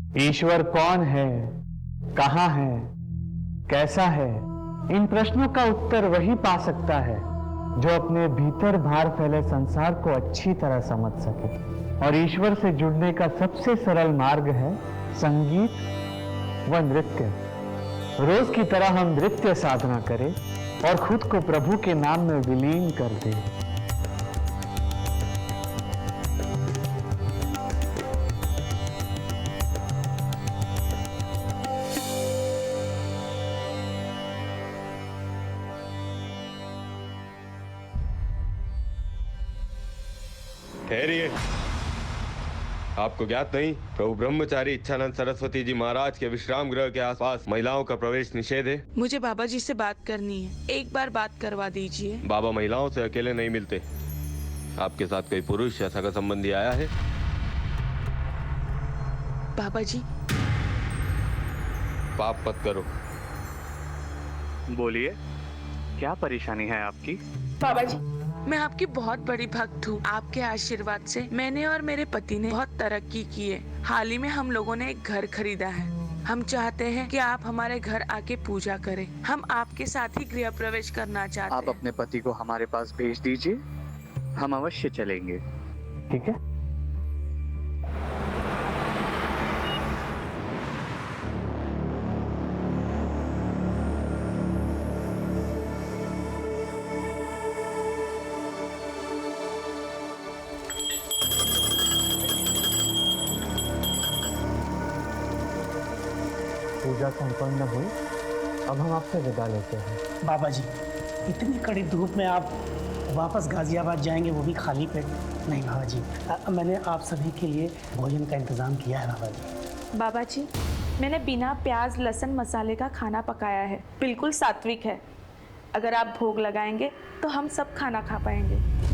ईश्वर कौन है, कहाँ है, कैसा है, इन प्रश्नों का उत्तर वही पा सकता है जो अपने भीतर बाहर फैले संसार को अच्छी तरह समझ सके। और ईश्वर से जुड़ने का सबसे सरल मार्ग है संगीत व नृत्य। रोज की तरह हम नृत्य साधना करें और खुद को प्रभु के नाम में विलीन कर दें। ठहरिए। आपको ज्ञात नहीं, प्रभु ब्रह्मचारी इच्छानंद सरस्वती जी महाराज के विश्राम गृह के आसपास महिलाओं का प्रवेश निषेध है। मुझे बाबा जी से बात करनी है, एक बार बात करवा दीजिए। बाबा महिलाओं से अकेले नहीं मिलते। आपके साथ कोई पुरुष या सगा संबंधी आया है? बाबा जी। पाप मत करो। बोलिए, क्या परेशानी है आपकी? बाबा जी, मैं आपकी बहुत बड़ी भक्त हूँ। आपके आशीर्वाद से मैंने और मेरे पति ने बहुत तरक्की की है। हाल ही में हम लोगों ने एक घर खरीदा है। हम चाहते हैं कि आप हमारे घर आके पूजा करें। हम आपके साथ ही गृह प्रवेश करना चाहते हैं। आप अपने पति को हमारे पास भेज दीजिए, हम अवश्य चलेंगे। ठीक है। पूजा संपन्न हुई। अब हम आपसे विदा लेते हैं। बाबा जी, इतनी कड़ी धूप में आप वापस गाजियाबाद जाएंगे, वो भी खाली पेट? नहीं बाबा जी, मैंने आप सभी के लिए भोजन का इंतज़ाम किया है बाबा जी। बाबा जी, मैंने बिना प्याज लहसुन मसाले का खाना पकाया है, बिल्कुल सात्विक है। अगर आप भोग लगाएंगे तो हम सब खाना खा पाएंगे।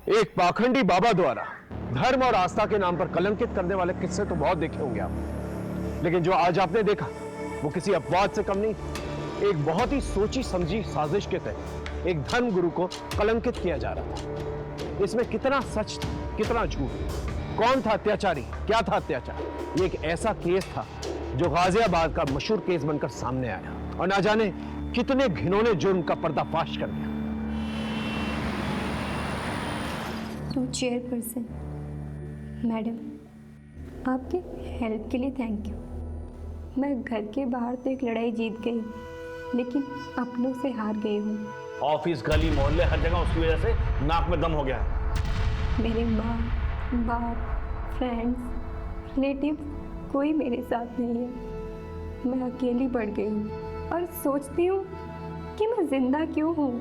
एक पाखंडी बाबा द्वारा धर्म और आस्था के नाम पर कलंकित करने वाले किस्से तो बहुत देखे होंगे आप, लेकिन जो आज आपने देखा वो किसी अपवाद से कम नहीं। एक बहुत ही सोची समझी साजिश के तहत एक धर्म गुरु को कलंकित किया जा रहा था। इसमें कितना सच था, कितना झूठ, कौन था अत्याचारी, क्या था अत्याचार, ये एक ऐसा केस था जो गाजियाबाद का मशहूर केस बनकर सामने आया और ना जाने कितने घिनौने जुर्म का पर्दाफाश कर दिया। चेयरपर्सन मैडम, आपके हेल्प के लिए थैंक यू। मैं घर के बाहर तो एक लड़ाई जीत गई, लेकिन अपनों से हार गई हूँ। ऑफिस, गली, मोहल्ले, हर जगह उसकी वजह से नाक में दम हो गया है। मेरे माँ बाप, फ्रेंड्स, रिलेटिव कोई मेरे साथ नहीं है। मैं अकेली पड़ गई हूँ और सोचती हूँ कि मैं जिंदा क्यों हूँ।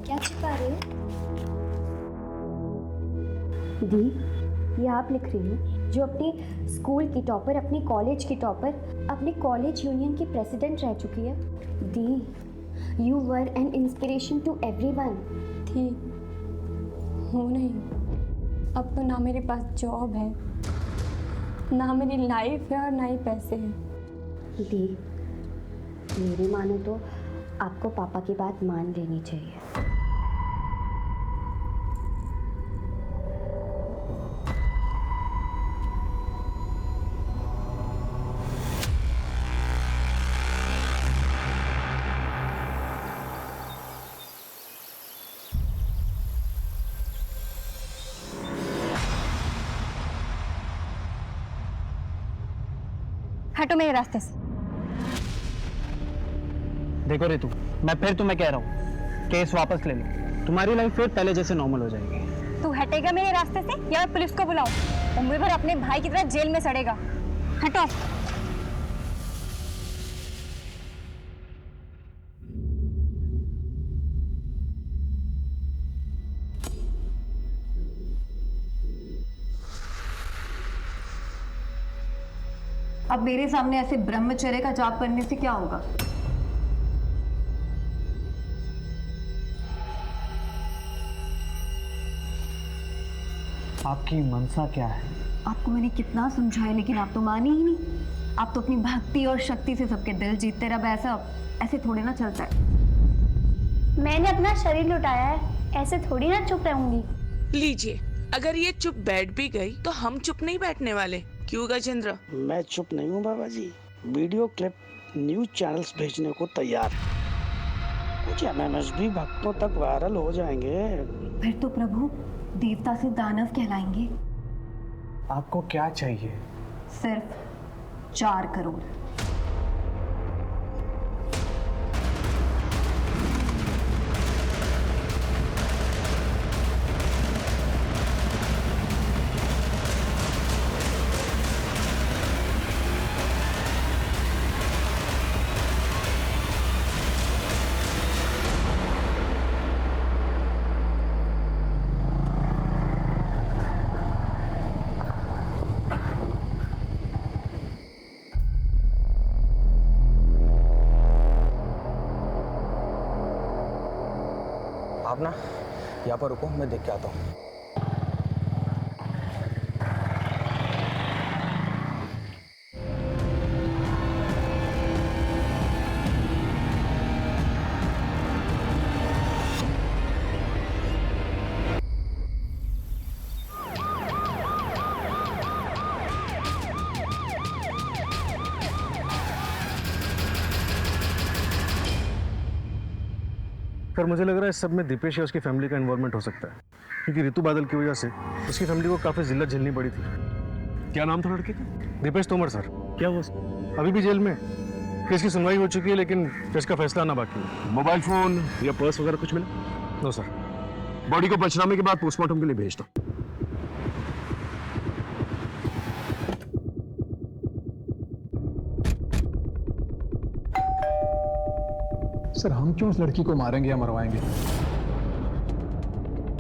क्या छिपा रहे हो? दी, ये आप लिख रही हो जो अपने स्कूल की टॉपर, अपने कॉलेज की टॉपर, अपने कॉलेज यूनियन की प्रेसिडेंट रह चुकी है। दी, you were an inspiration to everyone. थी, हूँ नहीं। अब तो ना मेरे पास जॉब है, ना मेरी लाइफ है और ना ही पैसे हैं। दी, मेरी मानो तो आपको पापा की बात मान लेनी चाहिए। हटो मेरे रास्ते से। देखो रितु, मैं फिर तुम्हें कह रहा हूँ, केस वापस ले लो, तुम्हारी लाइफ फिर पहले जैसे नॉर्मल हो जाएगी। तू हटेगा मेरे रास्ते से या मैं पुलिस को बुलाऊं? उम्र भर अपने भाई की तरह जेल में सड़ेगा। हटो। अब मेरे सामने ऐसे ब्रह्मचर्य का जाप करने से क्या होगा? आपकी मनसा क्या है? आपको मैंने कितना समझाया लेकिन आप तो माने ही नहीं। आप तो अपनी भक्ति और शक्ति से सबके दिल जीतते रहे। ऐसे थोड़े ना चलता है। मैंने अपना शरीर लुटाया है, ऐसे थोड़ी ना चुप रहूंगी। लीजिए, अगर ये चुप बैठ भी गई तो हम चुप नहीं बैठने वाले। क्यों गजेंद्र? मैं चुप नहीं हूँ बाबा जी, वीडियो क्लिप न्यूज चैनल्स भेजने को तैयार है। कुछ एमएमएस भी भक्तों तक वायरल हो जाएंगे। फिर तो प्रभु देवता से दानव कहलाएंगे। आपको क्या चाहिए? सिर्फ 4 करोड़। आप ना यहाँ पर रुको, मैं देख के आता हूँ। पर मुझे लग रहा है इस सब में दीपेश या उसकी फैमिली का इन्वॉल्वमेंट हो सकता है, क्योंकि ऋतु बादल की वजह से उसकी फैमिली को काफी जिल्लत झेलनी पड़ी थी। क्या नाम था लड़के का? दीपेश तोमर सर। क्या हुआ? अभी भी जेल में। केस की सुनवाई हो चुकी है लेकिन केस का फैसला आना बाकी है। मोबाइल फोन या पर्स वगैरह कुछ मिला? No sir. बॉडी को पंचनामे के बाद पोस्टमार्टम के लिए भेज दो। सर हम क्यों उस लड़की को मारेंगे या मरवाएंगे?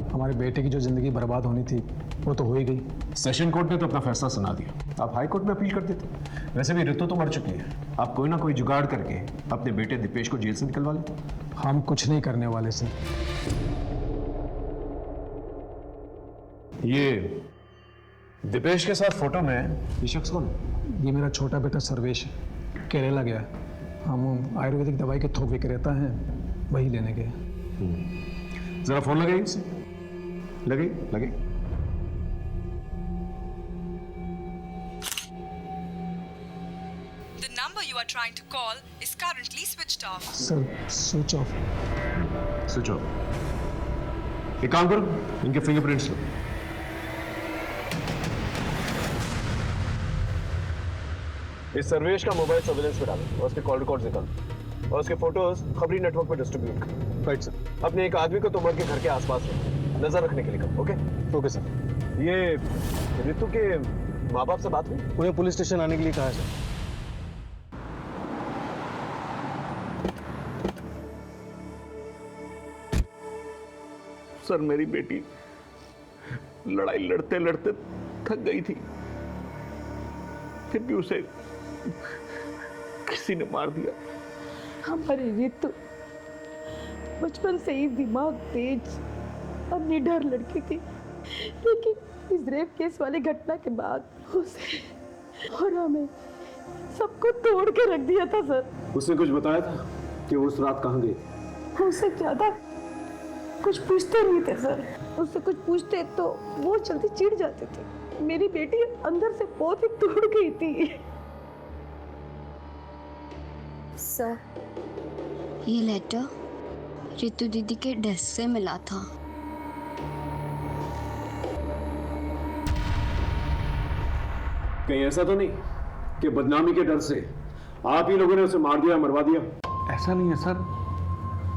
हमारे बेटे की जो जिंदगी बर्बाद होनी थी वो तो हो ही गई। सेशन कोर्ट ने तो अपना फैसला सुना दिया, आप हाई कोर्ट में अपील कर देते। वैसे भी ऋतु तो मर चुकी है, आप कोई ना कोई जुगाड़ करके अपने बेटे दीपेश को जेल से निकलवा लेते। हम कुछ नहीं करने वाले सर। ये दीपेश के साथ फोटो में ये शख्स कौन है? ये मेरा छोटा बेटा सर्वेश है, केरला गया। हम आयुर्वेदिक दवाई के थोक विक्रेता हैं, वही लेने गए। जरा फोन लगाइए इसे। लगे लगे। The number you are trying to call is currently switched off. Sir switch off. Switch off. एक काम करो, इनके फिंगरप्रिंट्स लो। इस सर्वेश का मोबाइल सर्विलेंस में डालो और उसके कॉल रिकॉर्ड्स निकालो और उसके फोटोज खबरी नेटवर्क पे डिस्ट्रीब्यूट करो। Right sir. अपने एक आदमी को तोमर के घर के आसपास नजर रखने के लिए करो। Okay okay sir. ये ऋतु के माँ बाप से बात हुई? उन्हें पुलिस स्टेशन आने के लिए कहा है सर। सर मेरी बेटी लड़ाई लड़ते लड़ते थक गई थी, फिर भी उसे किसी ने मार दिया। हमारी ऋतु बचपन से ही दिमाग तेज और निडर लड़की थी, लेकिन इस रेप केस वाली घटना के बाद उसे और हमें सबको तोड़ के रख दिया था सर। उसने कुछ बताया था कि उस रात कहाँ गई? उससे ज्यादा कुछ पूछते नहीं थे सर। उससे कुछ पूछते तो वो जल्दी चिढ़ जाते थे। मेरी बेटी अंदर से बहुत ही टूट गई थी। सर, ये लेटर रितु दीदी के डेस्क से मिला था। कहीं ऐसा तो नहीं कि बदनामी के डर से आप ही लोगों ने उसे मार दिया, मरवा दिया? ऐसा नहीं है सर,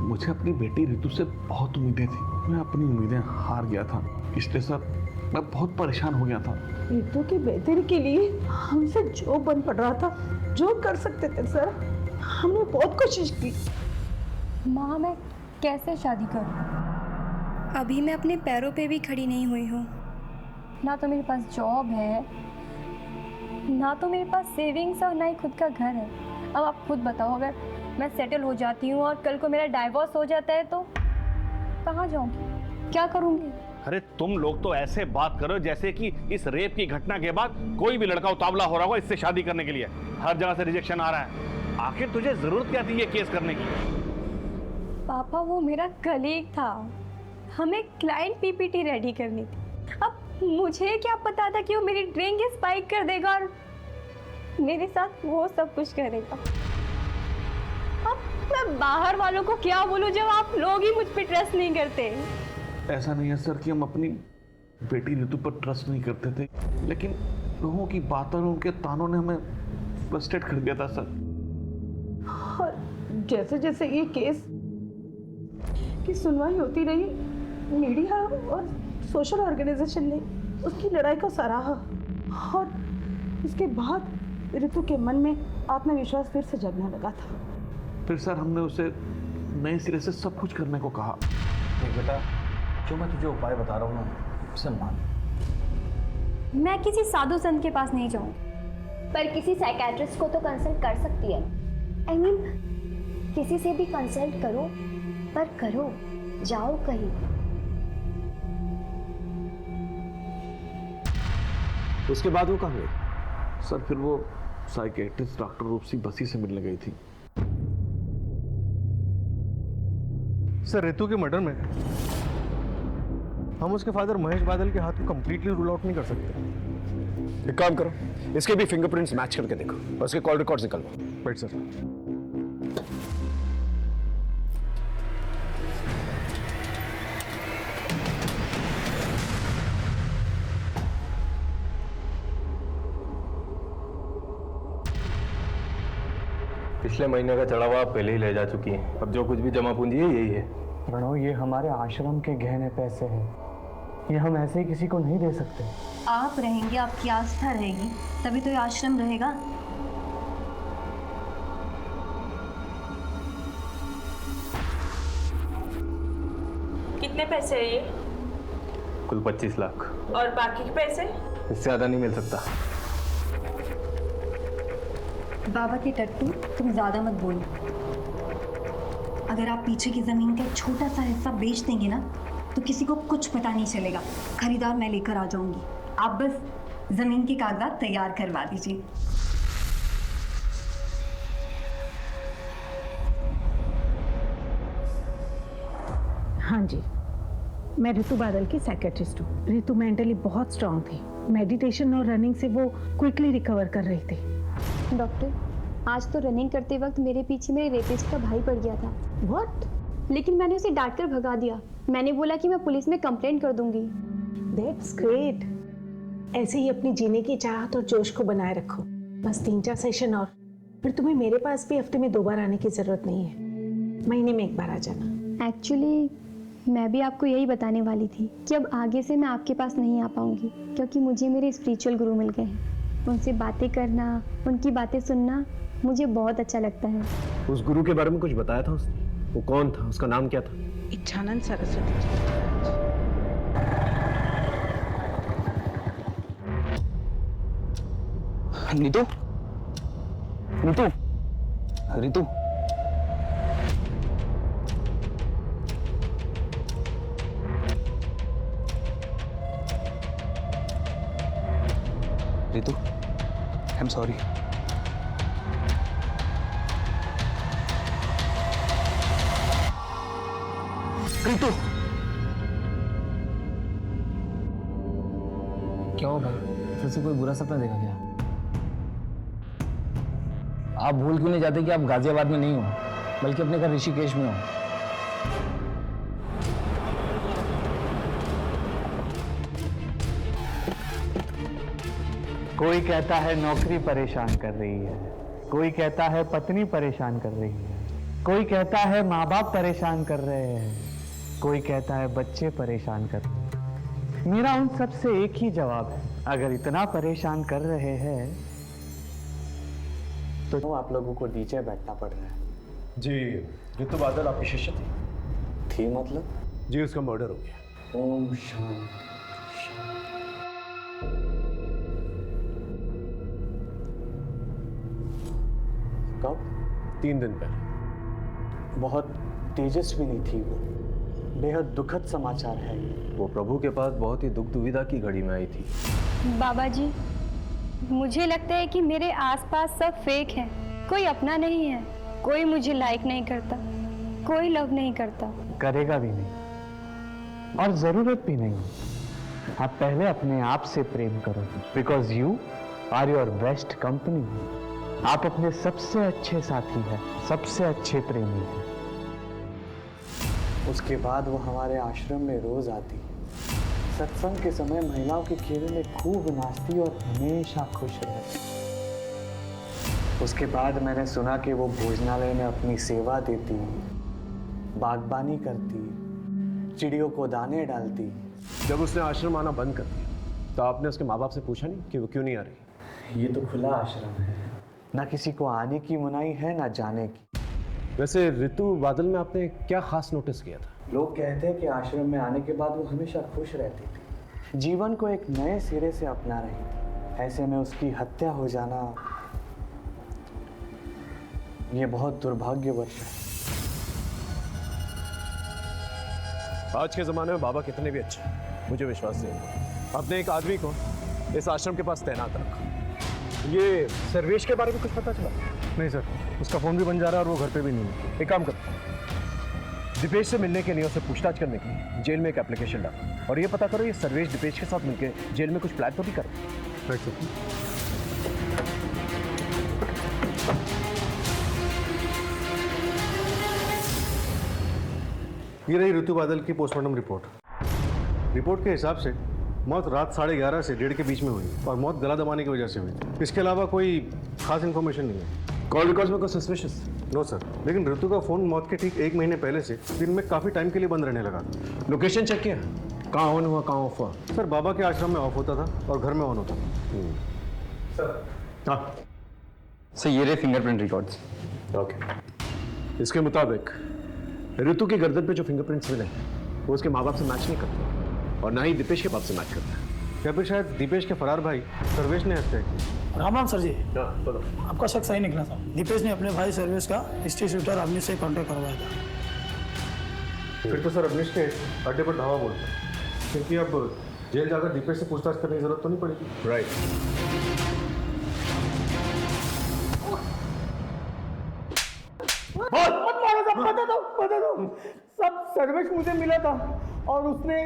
मुझे अपनी बेटी रितु से बहुत उम्मीदें थी। मैं अपनी उम्मीदें हार गया था, इसलिए सर मैं बहुत परेशान हो गया था। रितु की बेहतरी के लिए हमसे जो बन पड़ रहा था, जो कर सकते थे सर, हमने बहुत कोशिश की। माँ, मैं कैसे शादी करूँ? अभी मैं अपने पैरों पे भी खड़ी नहीं हुई हूँ। ना तो मेरे पास जॉब है, ना तो मेरे पास सेविंग्स और ना ही खुद का घर है। अब आप खुद बताओ, अगर मैं सेटल हो जाती हूँ और कल को मेरा डाइवोर्स हो जाता है तो कहाँ जाऊँगी, क्या करूँगी? अरे तुम लोग तो ऐसे बात करो जैसे कि इस रेप की घटना के बाद कोई भी लड़का उतावला हो रहा होगा इससे शादी करने के लिए। हर जगह से रिजेक्शन आ रहा है। आखिर तुझे जरूरत क्या थी ये केस करने की? पापा, वो मेरा कलीग था, हमें क्लाइंट पीपीटी रेडी करनी थी। अब मुझे क्या पता था कि वो मेरी ड्रिंक स्पाइक कर देगा और मेरे साथ वो सब कुछ करेगा। अब मैं बाहर वालों को क्या बोलूं जब आप लोग ही मुझ पे ट्रस्ट नहीं करते? ऐसा नहीं है सर कि हम अपनी बेटी रितु पर ट्रस्ट नहीं करते थे, लेकिन लोगों की बातों और उनके तानों ने हमें फ्रस्ट्रेट कर दिया था सर। और जैसे जैसे ये केस की सुनवाई होती रही, मीडिया और सोशल ऑर्गेनाइजेशन ने उसकी लड़ाई को सराहा और इसके बाद रितु के मन में आत्मविश्वास फिर से जगने लगा था। फिर सर हमने उसे नए सिरे से सब कुछ करने को कहा। देख बेटा, जो मैं तुझे उपाय बता रहा हूँ ना, उसे मान। मैं किसी साधु संत के पास नहीं जाऊँ, पर किसी साइकेट्रिस्ट को तो कंसल्ट कर सकती है। I mean, किसी से भी कंसल्ट करो, पर करो, जाओ कहीं। उसके बाद वो कहाँ गई? सर फिर वो साइकेट्रिस्ट डॉक्टर रूपसी बसी से मिलने गई थी। सर, रितु के मर्डर में हम उसके फादर महेश बादल के हाथ को कंप्लीटली रूल आउट नहीं कर सकते। एक काम करो, इसके भी फिंगरप्रिंट्स मैच करके देखो और उसके कॉल रिकॉर्ड्स निकलवाओ। Right sir. पिछले महीने का चढ़ावा आप पहले ही ले जा चुकी हैं। अब जो कुछ भी जमा पूंजी है यही है। प्रणव, ये हमारे आश्रम के गहने पैसे हैं, ये हम ऐसे ही किसी को नहीं दे सकते। आप रहेंगे, आपकी आस्था रहेगी, तभी तो ये आश्रम रहेगा। कितने पैसे है ये? कुल 25 लाख। और बाकी के पैसे? इससे ज्यादा नहीं मिल सकता। बाबा के टट्टू, तुम ज्यादा मत बोलो। अगर आप पीछे की जमीन का एक छोटा सा हिस्सा बेच देंगे ना, तो किसी को कुछ पता नहीं चलेगा। खरीदार मैं लेकर आ जाऊंगी, आप बस जमीन के कागजात तैयार करवा दीजिए। हाँ जी, मैं रितु बादल की साइकेट्रिस्ट हूँ। रितु मेंटली बहुत स्ट्रांग थी, मेडिटेशन और रनिंग से वो क्विकली रिकवर कर रही थी। डॉक्टर, आज तो रनिंग करते वक्त मेरे पीछे मेरे रेपिस्ट का भाई पड़ गया था। व्हाट? लेकिन मैंने उसे डांट कर भगा दिया। मैंने बोला कि मैं पुलिस में कंप्लेंट कर दूंगी। That's great. ऐसे ही अपनी जीने की चाहत और जोश को बनाए रखो। बस 3-4 सेशन और फिर तुम्हें मेरे पास भी हफ्ते में 2 बार आने की जरूरत नहीं है, महीने में 1 बार आ जाना। एक्चुअली मैं भी आपको यही बताने वाली थी कि अब आगे से मैं आपके पास नहीं आ पाऊंगी, क्योंकि मुझे मेरे स्पिरिचुअल गुरु मिल गए हैं। उनसे बातें करना, उनकी बातें सुनना मुझे बहुत अच्छा लगता है। उस गुरु के बारे में कुछ बताया था उसने? वो कौन था, उसका नाम क्या था? Ichhanand Saraswati ji. Neetu, Neetu, Ritu, Ritu, I am sorry. Ritu, क्या हो भाई, फिर से कोई बुरा सपना देखा क्या? आप भूल क्यों नहीं जाते कि आप गाजियाबाद में नहीं हो, बल्कि अपने घर ऋषिकेश में हो? कोई कहता है नौकरी परेशान कर रही है, कोई कहता है पत्नी परेशान कर रही है, कोई कहता है माँ बाप परेशान कर रहे हैं, कोई कहता है बच्चे परेशान कर रहे हैं। मेरा उन सब से एक ही जवाब है, अगर इतना परेशान कर रहे हैं तो आप लोगों को नीचे बैठना पड़ रहा है। जी ऋतु बादल आपकी शिष्य थी मतलब? जी उसका मर्डर हो गया। ओम शांति। कब? 3 दिन पहले। बहुत तेजस्विनी थी वो, बेहद दुखद समाचार है। वो प्रभु के पास बहुत ही दुख दुविधा की घड़ी में आई थी। बाबा जी, मुझे लगता है कि मेरे आसपास सब फेक है, कोई अपना नहीं है, कोई मुझे लाइक नहीं करता, कोई लव नहीं करता, करेगा भी नहीं और जरूरत भी नहीं। आप पहले अपने आप से प्रेम करो, because you are your best company. आप अपने सबसे अच्छे साथी हैं, सबसे अच्छे प्रेमी हैं। उसके बाद वो हमारे आश्रम में रोज आती, सत्संग के समय महिलाओं के खेल में खूब नाचती और हमेशा खुश रहती। उसके बाद मैंने सुना कि वो भोजनालय में अपनी सेवा देती, बागबानी करती, चिड़ियों को दाने डालती। जब उसने आश्रम आना बंद कर दिया तो आपने उसके माँ बाप से पूछा नहीं कि वो क्यों नहीं आ रही? ये तो खुला आश्रम है, ना किसी को आने की मनाही है ना जाने की। वैसे ऋतु बादल में आपने क्या खास नोटिस किया था? लोग कहते हैं कि आश्रम में आने के बाद वो हमेशा खुश रहती थी, जीवन को एक नए सिरे से अपना रही थी। ऐसे में उसकी हत्या हो जाना ये बहुत दुर्भाग्यवश है। आज के जमाने में बाबा कितने भी अच्छे, मुझे विश्वास नहीं। आपने एक आदमी को इस आश्रम के पास तैनात रखा। ये सर्वेश के बारे में कुछ पता चला? नहीं सर, उसका फोन भी बन जा रहा है और वो घर पे भी नहीं है। एक काम करता हूँ, दीपेश से मिलने के लिए, उससे पूछताछ करने के लिए जेल में एक एप्लीकेशन डाल और ये पता करो ये सर्वेश दीपेश के साथ मिलकर जेल में कुछ प्लान तो भी कर। Right sir. ये रही ऋतु बादल की पोस्टमार्टम रिपोर्ट। रिपोर्ट के हिसाब से मौत रात 11:30 से 1:30 के बीच में हुई और मौत गला दबाने की वजह से हुई। इसके अलावा कोई खास इन्फॉर्मेशन नहीं है। कॉल रिकॉर्ड्स में कोई सस्पिशियस? नो सर, लेकिन ऋतु का फोन मौत के ठीक 1 महीने पहले से दिन में काफी टाइम के लिए बंद रहने लगा। लोकेशन चेक किया? कहाँ ऑन हुआ, कहाँ ऑफ हुआ? सर बाबा के आश्रम में ऑफ होता था और घर में ऑन होता था। सर हाँ सर, ये रहे फिंगरप्रिंट रिकॉर्ड्स। ओके, इसके मुताबिक ऋतु के गर्दन पे जो फिंगरप्रिंट्स मिले वो उसके माँ बाप से मैच नहीं करते और ना ही दीपेश के बाप से मैच करते हैं। या फिर शायद दीपेश के फरार भाई सर्वेश ने हत्या की। राम राम सर जी। आपका शक सही निकला था। दीपेश ने अपने भाई सर्वेश का हिस्ट्री शूटर अवनीश से कॉन्टेक्ट करवाया था। फिर तो सर अवनीश के अड्डे पर धावा बोलते हैं, क्योंकि अब जेल जाकर दीपेश से पूछताछ करने की जरूरत तो नहीं पड़ेगी। राइट। बता दो सब सर्वेश मुझे मिला था और उसने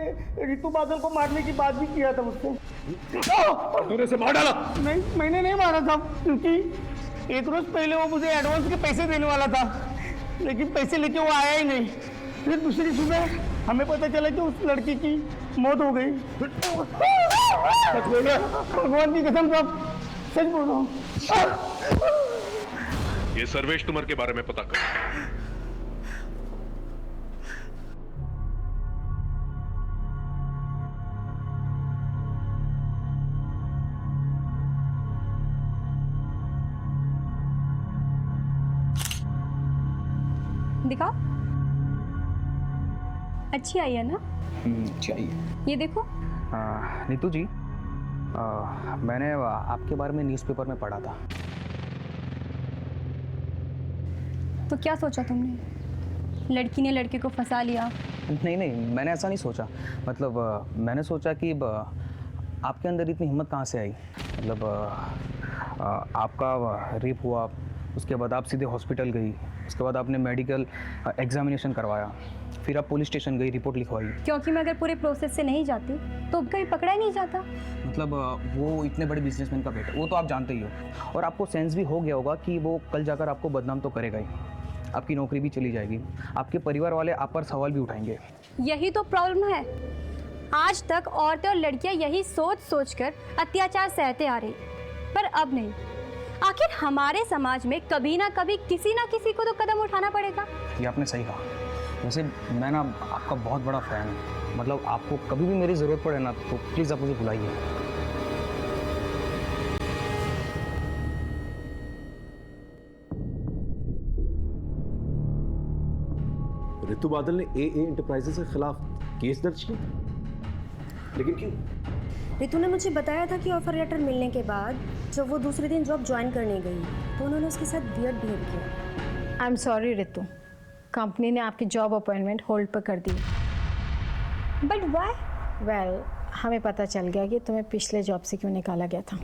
ऋतु बादल को मारने की बात भी किया था मुझसे। तूने उसे मार डाला? नहीं, मैंने नहीं मारा था, क्योंकि एक रोज पहले वो मुझे एडवांस के पैसे देने वाला था, लेकिन पैसे लेके वो आया ही नहीं। फिर दूसरी सुबह हमें पता चला कि उस लड़की की मौत हो गई। सच बोल रहा? भगवान की कसम साहब, सच बोल रहा हूँ। ये सर्वेश तुमर के बारे में पता कर। दिखा, अच्छी आई है ना? अच्छी आई है। ये देखो। नीतू जी, मैंने आपके बारे में न्यूज़पेपर में पढ़ा था। तो क्या सोचा तुमने? लड़की ने लड़के को फंसा लिया? नहीं नहीं, मैंने ऐसा नहीं सोचा। मतलब मैंने सोचा कि आपके अंदर इतनी हिम्मत कहाँ से आई। मतलब आपका रेप हुआ, उसके बाद आप सीधे हॉस्पिटल गई, उसके बाद आपने मेडिकल एग्जामिनेशन करवाया, फिर आप पुलिस स्टेशन गई, रिपोर्ट लिखवाई। क्योंकि मैं अगर पूरे प्रोसेस से नहीं जाती तो कहीं पकड़ा ही नहीं जाता। मतलब वो इतने बड़े बिजनेसमैन का बेटा, वो तो आप जानते ही हो। और आपको सेंस भी हो गया होगा कि वो कल जाकर आपको बदनाम तो करेगा ही, आपकी नौकरी भी चली जाएगी, आपके परिवार वाले आप पर सवाल भी उठाएंगे। यही तो प्रॉब्लम है। आज तक औरतें और लड़कियां यही सोच सोच कर अत्याचार सहते आ रही। पर अब नहीं। आखिर हमारे समाज में कभी ना कभी किसी ना किसी को तो कदम उठाना पड़ेगा। ये आपने सही कहा। वैसे मैं ना आपका बहुत बड़ा फ़ैन हूँ, मतलब आपको कभी भी मेरी ज़रूरत पड़े ना तो प्लीज़ आप मुझे बुलाइए। ऋतु बादल ने AA एंटरप्राइजेस के खिलाफ केस दर्ज किया, लेकिन क्यों? ऋतु ने मुझे बताया था कि ऑफर लेटर मिलने के बाद जब वो दूसरे दिन जॉब ज्वाइन करने गई तो उन्होंने उसके साथ वियर्ड बिहेव किया। आई एम सॉरी ऋतु, कंपनी ने आपकी जॉब अपॉइंटमेंट होल्ड पर कर दी। But why? वेल, हमें पता चल गया कि तुम्हें पिछले जॉब से क्यों निकाला गया था।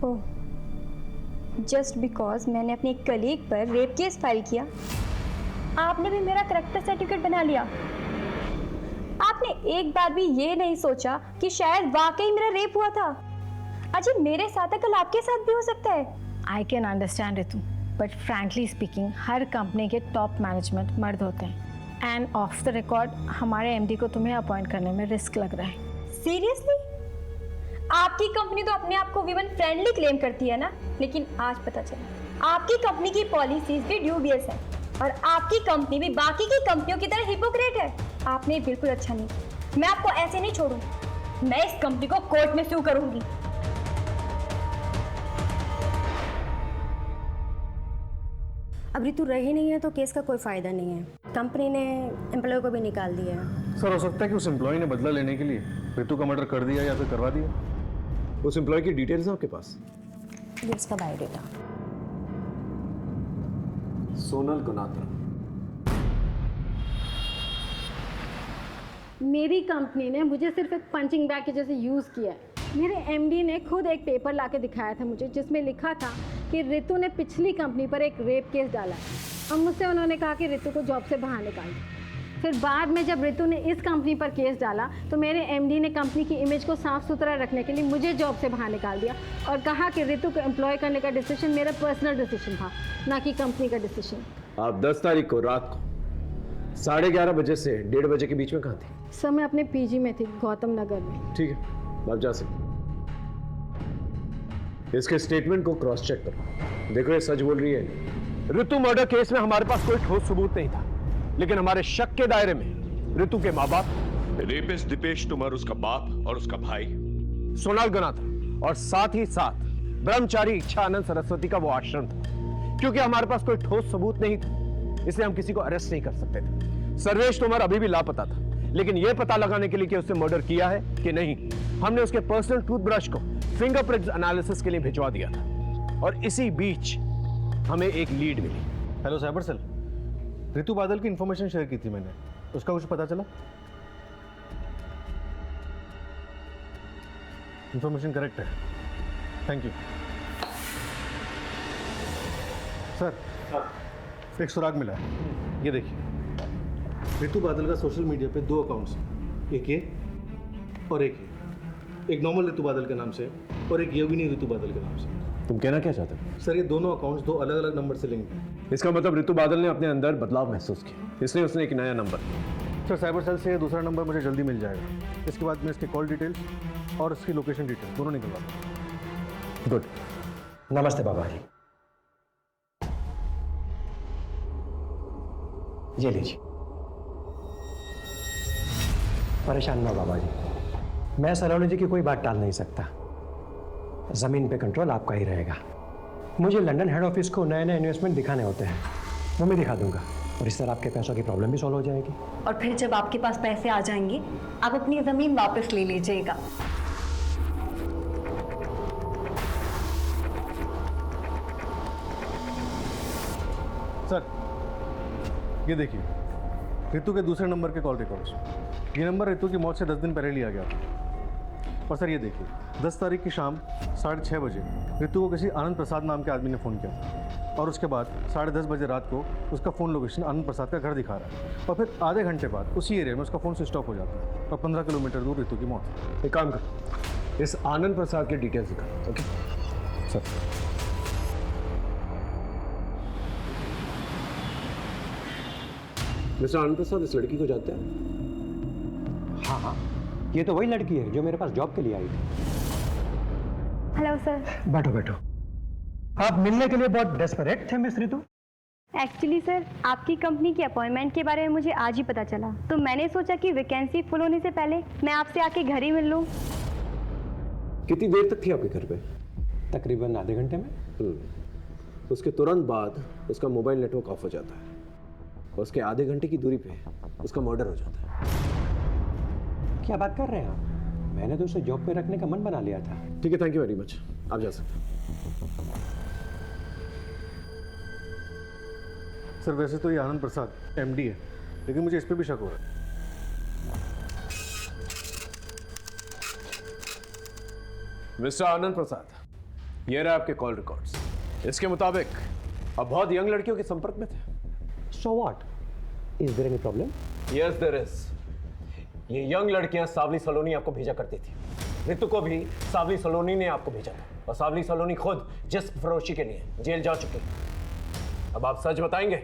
ओह, जस्ट बिकॉज मैंने अपने एक कलीग पर रेप केस फाइल किया। आपने भी मेरा करेक्टर सर्टिफिकेट बना लिया। आपने एक बार भी ये नहीं सोचा कि शायद वाकई मेरा रेप हुआ था। अजी मेरे साथ है, कल आपके साथ भी हो सकता है। I can understand Ritu, but frankly speaking her company के टॉप मैनेजमेंट मर्द होते हैं एंड ऑफ द रिकॉर्ड हमारे MD को तुम्हें अपॉइंट करने में रिस्क लग रहा है। सीरियसली? आपकी कंपनी तो अपने आप को वीमन फ्रेंडली क्लेम करती है ना, लेकिन आज पता चला आपकी कंपनी की पॉलिसीज भी ड्यूबियस है और आपकी कंपनी भी बाकी की कंपनियों की तरह हिपोक्रेट है। आपने बिल्कुल अच्छा नहीं, मैं आपको ऐसे नहीं छोड़ूं। मैं इस कंपनी को कोर्ट में सू करूंगी। अब ऋतु रही नहीं है तो केस का कोई फायदा नहीं है। कंपनी ने एम्प्लॉय को भी निकाल दिया है। सर, हो सकता है कि उस एम्प्लॉय ने बदला लेने के लिए ऋतु का मर्डर कर दिया या फिर करवा दिया। उस एम्प्लॉय की डिटेल्स है आपके पास? ये उसका बायोडेटा। सोनल गुनात्रा। मेरी कंपनी ने मुझे सिर्फ एक पंचिंग बैग के जैसे यूज़ किया है। मेरे MD ने खुद एक पेपर लाके दिखाया था मुझे, जिसमें लिखा था कि ऋतु ने पिछली कंपनी पर एक रेप केस डाला। अब मुझसे उन्होंने कहा कि ऋतु को जॉब से बाहर निकाल दो। फिर बाद में जब ऋतु ने इस कंपनी पर केस डाला तो मेरे MD ने कंपनी की इमेज को साफ सुथरा रखने के लिए मुझे जॉब से बाहर निकाल दिया और कहा कि ऋतु को एम्प्लॉय करने का डिसीजन मेरा पर्सनल डिसीजन था, ना कि कंपनी का डिसीजन। आप 10 तारीख को रात को 11:30 बजे से 1:30 बजे के बीच में कहाँ थी? सर, मैं अपने PG में थी, गौतम नगर में। ठीक है, आप जा सकते। इसके स्टेटमेंट को क्रॉस चेक करो, देखो ये सच बोल रही है। ऋतु मर्डर केस में हमारे पास कोई ठोस सबूत नहीं था, लेकिन हमारे शक के दायरे में ऋतु के माँ बाप, रेपिस्ट दीपेश तुमर उसका बाप और उसका भाई सोनाल गुनात्रा और साथ ही साथ ब्रह्मचारी इच्छानंद सरस्वती का वो आश्रम था। क्योंकि हमारे पास कोई ठोस सबूत नहीं था, इसलिए हम किसी को अरेस्ट नहीं कर सकते थे। सर्वेश तोमर अभी भी लापता था, लेकिन यह पता लगाने के लिए कि उसने मर्डर किया है कि नहीं, हमने उसके पर्सनल टूथब्रश को फिंगरप्रिंट एनालिसिस के लिए भिजवा दिया था। और इसी बीच हमें एक लीड मिली। हेलो साइबर सेल, ऋतु बादल की इंफॉर्मेशन शेयर की थी मैंने, उसका कुछ पता चला? इंफॉर्मेशन करेक्ट है, थैंक यू सर। एक सुराग मिला है, ये देखिए। ऋतु बादल का सोशल मीडिया पे 2 अकाउंट्स हैं, एक ये और एक ये। एक नॉर्मल ऋतु बादल के नाम से और एक योगिनी ऋतु बादल के नाम से। तुम कहना क्या चाहते हो? सर, ये दोनों अकाउंट्स 2 अलग अलग नंबर से लिंक हैं। इसका मतलब ऋतु बादल ने अपने अंदर बदलाव महसूस किया, इसलिए उसने एक नया नंबर। सर, साइबर सेल से ये दूसरा नंबर मुझे जल्दी मिल जाएगा। इसके बाद मैं इसके कॉल डिटेल्स और इसकी लोकेशन डिटेल दोनों निकलवा दूँ। गुड। नमस्ते बाबा जी। ये लीजिए। परेशान ना बाबा जी, मैं सलोनी जी की कोई बात टाल नहीं सकता। जमीन पे कंट्रोल आपका ही रहेगा। मुझे लंदन हेड ऑफिस को नए नए इन्वेस्टमेंट दिखाने होते हैं, वो मैं दिखा दूंगा और इस तरह आपके पैसों की प्रॉब्लम भी सॉल्व हो जाएगी। और फिर जब आपके पास पैसे आ जाएंगे आप अपनी ज़मीन वापस ले लीजिएगा। सर, ये देखिए ऋतु के दूसरे नंबर के कॉल रिकॉर्ड्स। ये नंबर ऋतु की मौत से 10 दिन पहले लिया गया था। और सर ये देखिए 10 तारीख की शाम 6:30 बजे ऋतु को किसी आनंद प्रसाद नाम के आदमी ने फ़ोन किया था और उसके बाद 10:30 बजे रात को उसका फ़ोन लोकेशन आनंद प्रसाद का घर दिखा रहा है और फिर आधे घंटे बाद उसी एरिया में उसका फ़ोन स्विच ऑफ हो जाता है और 15 किलोमीटर दूर ऋतु की मौत। एक काम कर, इस आनंद प्रसाद की डिटेल्स दिखा। Okay sir. मिस्टर आनंद प्रसाद इस लड़की को जानते हैं? हाँ हाँ, ये तो वही लड़की है जो मेरे पास जॉब के लिए आई थी। Hello sir. बैठो बैठो। आप मिलने के लिए बहुत डेस्परेट थे मिस रितु? एक्चुअली सर, आपकी कंपनी की अपॉइंटमेंट के बारे में मुझे आज ही पता चला, तो मैंने सोचा कि वैकेंसी फुल होने से पहले मैं आपसे आके घर ही मिल लूँ। कितनी देर तक थी आपके घर पे? तकरीबन आधे घंटे में। उसके तुरंत बाद उसका मोबाइल नेटवर्क ऑफ हो जाता है और उसके आधे घंटे की दूरी पे उसका मर्डर हो जाता है। क्या बात कर रहे हैं आप? मैंने तो उसे जॉब पे रखने का मन बना लिया था। ठीक है, थैंक यू वेरी मच, आप जा सकते हैं। सर वैसे तो ये आनंद प्रसाद एमडी है, लेकिन मुझे इस पे भी शक हो रहा है। मिस्टर आनंद प्रसाद, ये रहे आपके कॉल रिकॉर्ड्स। इसके मुताबिक आप बहुत यंग लड़कियों के संपर्क में थे। So what? Is there any problem? Yes there is. ये यंग लड़कियां सावली सलोनी आपको भेजा करती थी। रितु को भी सावली सलोनी ने आपको भेजा था और सावली सलोनी खुद जिस्म फरोशी के लिए जेल जा चुकी है। अब आप सच बताएंगे,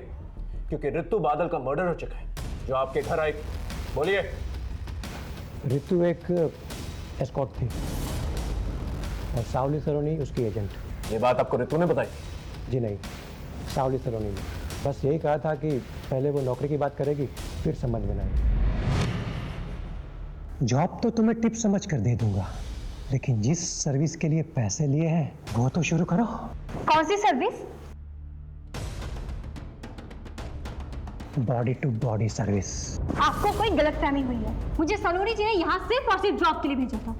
क्योंकि रितु बादल का मर्डर हो चुका है जो आपके घर आई। बोलिए। रितु एक एस्कॉर्ट थी और सावली सलोनी उसकी एजेंट। ये बात आपको रितु ने बताई? जी नहीं, सावली सलोनी ने बस यही कहा था कि पहले वो नौकरी की बात करेगी फिर समझ में आएगी। जॉब तो तुम्हें टिप समझ कर दे दूंगा, लेकिन जिस सर्विस के लिए पैसे लिए हैं वो तो शुरू करो। कौन सी service? Body to body service. आपको कोई गलतफहमी हुई है। मुझे सलोनी जी ने यहाँ सिर्फ और सिर्फ जॉब के लिए भेजा था।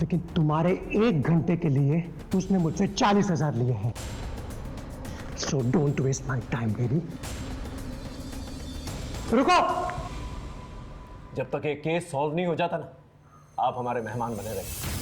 लेकिन तुम्हारे 1 घंटे के लिए उसने मुझसे 40,000 लिए हैं। So don't waste my time baby. रुको। जब तक ये केस सॉल्व नहीं हो जाता ना, आप हमारे मेहमान बने रहे।